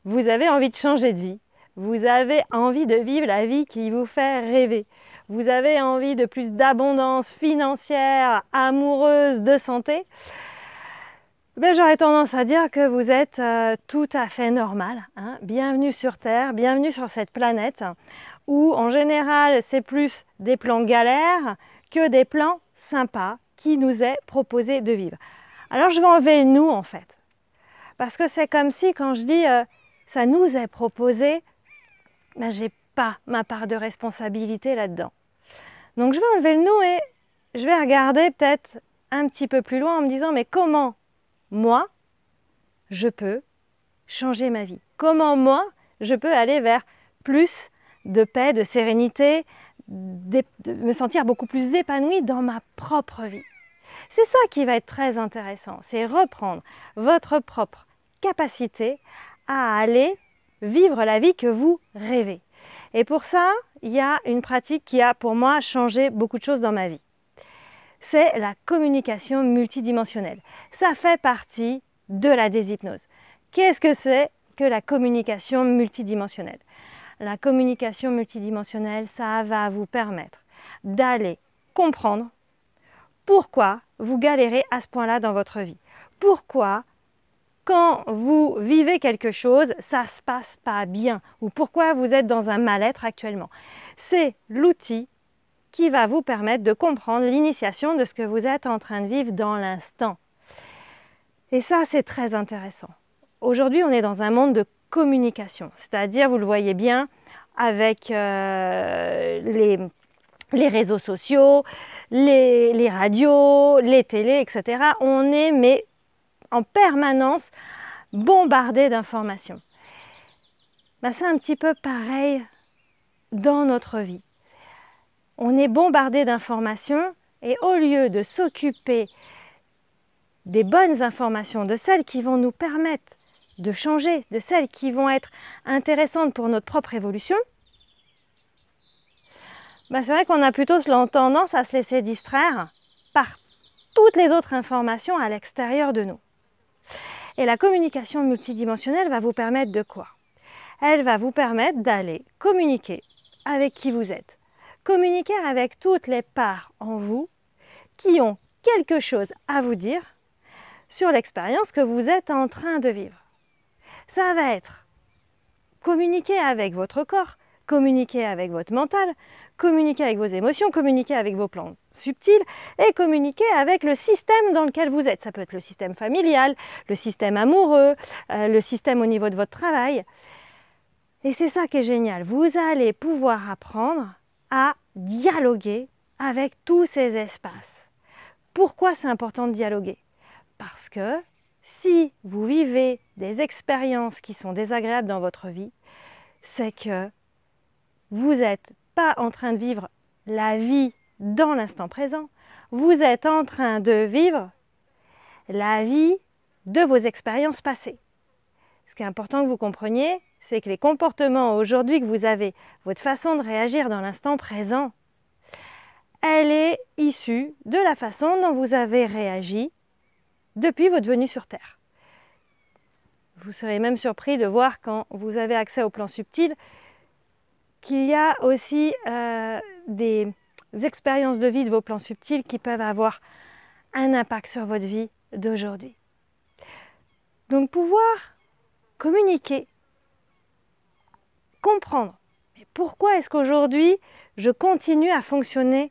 vous avez envie de changer de vie, vous avez envie de vivre la vie qui vous fait rêver, vous avez envie de plus d'abondance financière, amoureuse, de santé, ben, j'aurais tendance à dire que vous êtes tout à fait normal, hein. Bienvenue sur Terre, bienvenue sur cette planète où en général c'est plus des plans galères que des plans sympas qui nous est proposé de vivre. Alors je vais enlever le nous en fait, parce que c'est comme si quand je dis ça nous est proposé, ben, j'ai pas ma part de responsabilité là-dedans. Donc je vais enlever le nous et je vais regarder peut-être un petit peu plus loin en me disant mais comment moi je peux changer ma vie? Comment moi je peux aller vers plus de paix, de sérénité, de me sentir beaucoup plus épanouie dans ma propre vie? C'est ça qui va être très intéressant, c'est reprendre votre propre capacité à aller vivre la vie que vous rêvez. Et pour ça, il y a une pratique qui a pour moi changé beaucoup de choses dans ma vie. C'est la communication multidimensionnelle. Ça fait partie de la déshypnose. Qu'est-ce que c'est que la communication multidimensionnelle? La communication multidimensionnelle, ça va vous permettre d'aller comprendre pourquoi vous galérez à ce point-là dans votre vie. Pourquoi, quand vous vivez quelque chose, ça ne se passe pas bien. Ou pourquoi vous êtes dans un mal-être actuellement. C'est l'outil qui va vous permettre de comprendre l'initiation de ce que vous êtes en train de vivre dans l'instant. Et ça, c'est très intéressant. Aujourd'hui, on est dans un monde de communication. C'est-à-dire, vous le voyez bien, avec les réseaux sociaux, les radios, les télés, etc. On est mais en permanence bombardé d'informations. Ben, c'est un petit peu pareil dans notre vie. On est bombardé d'informations et au lieu de s'occuper des bonnes informations, de celles qui vont nous permettre de changer, de celles qui vont être intéressantes pour notre propre évolution, ben c'est vrai qu'on a plutôt tendance à se laisser distraire par toutes les autres informations à l'extérieur de nous. Et la communication multidimensionnelle va vous permettre de quoi? Elle va vous permettre d'aller communiquer avec qui vous êtes, communiquer avec toutes les parts en vous qui ont quelque chose à vous dire sur l'expérience que vous êtes en train de vivre. Ça va être communiquer avec votre corps, communiquer avec votre mental, communiquer avec vos émotions, communiquer avec vos plans subtils et communiquer avec le système dans lequel vous êtes. Ça peut être le système familial, le système amoureux, le système au niveau de votre travail. Et c'est ça qui est génial. Vous allez pouvoir apprendre à dialoguer avec tous ces espaces. Pourquoi c'est important de dialoguer? Parce que si vous vivez des expériences qui sont désagréables dans votre vie, c'est que vous n'êtes pas en train de vivre la vie dans l'instant présent, vous êtes en train de vivre la vie de vos expériences passées. Ce qui est important que vous compreniez, c'est que les comportements aujourd'hui que vous avez, votre façon de réagir dans l'instant présent, elle est issue de la façon dont vous avez réagi depuis votre venue sur Terre. Vous serez même surpris de voir quand vous avez accès au plan subtil qu'il y a aussi des expériences de vie de vos plans subtils qui peuvent avoir un impact sur votre vie d'aujourd'hui. Donc pouvoir communiquer, comprendre. Mais pourquoi est-ce qu'aujourd'hui je continue à fonctionner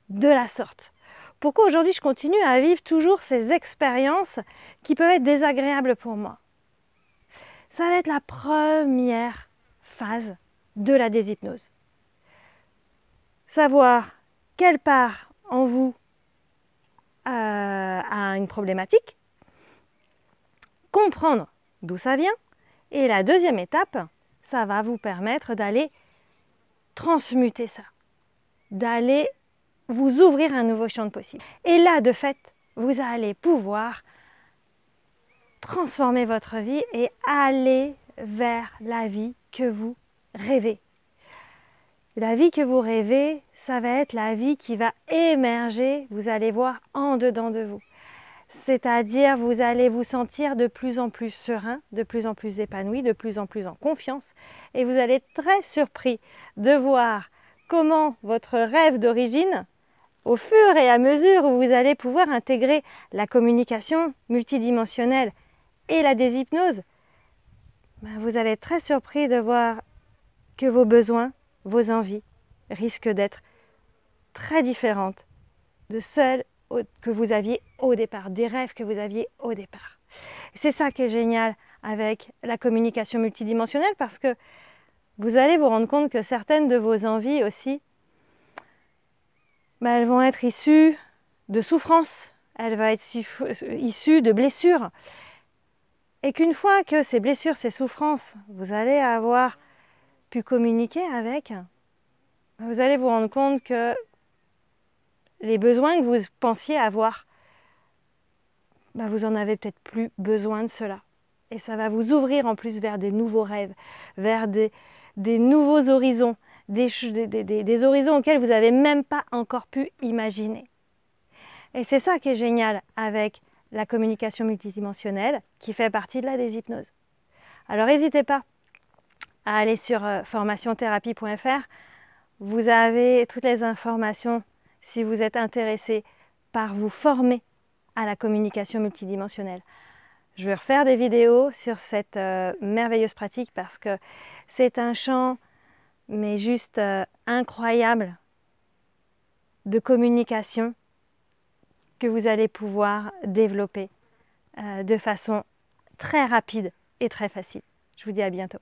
de la sorte? Pourquoi aujourd'hui je continue à vivre toujours ces expériences qui peuvent être désagréables pour moi? Ça va être la première phase de la déshypnose. Savoir quelle part en vous a une problématique, comprendre d'où ça vient, et la deuxième étape, ça va vous permettre d'aller transmuter ça, d'aller vous ouvrir un nouveau champ de possible. Et là, de fait, vous allez pouvoir transformer votre vie et aller vers la vie que vous rêvez. La vie que vous rêvez, ça va être la vie qui va émerger, vous allez voir, en dedans de vous. C'est-à-dire, vous allez vous sentir de plus en plus serein, de plus en plus épanoui, de plus en plus en confiance. Et vous allez être très surpris de voir comment votre rêve d'origine, au fur et à mesure où vous allez pouvoir intégrer la communication multidimensionnelle et la déshypnose, vous allez être très surpris de voir que vos besoins, vos envies risquent d'être très différentes de celles que vous aviez au départ, des rêves que vous aviez au départ. C'est ça qui est génial avec la communication multidimensionnelle, parce que vous allez vous rendre compte que certaines de vos envies aussi, elles vont être issues de souffrances, elles vont être issues de blessures. Et qu'une fois que ces blessures, ces souffrances, vous allez avoir pu communiquer avec, vous allez vous rendre compte que les besoins que vous pensiez avoir, vous en avez peut-être plus besoin de cela. Et ça va vous ouvrir en plus vers des nouveaux rêves, vers des nouveaux horizons, des horizons auxquels vous n'avez même pas encore pu imaginer. Et c'est ça qui est génial avec la communication multidimensionnelle, qui fait partie de la déshypnose. Alors n'hésitez pas à aller sur formationthérapie.fr. Vous avez toutes les informations si vous êtes intéressé par vous former à la communication multidimensionnelle. Je vais refaire des vidéos sur cette merveilleuse pratique, parce que c'est un champ mais juste incroyable de communication que vous allez pouvoir développer de façon très rapide et très facile. Je vous dis à bientôt.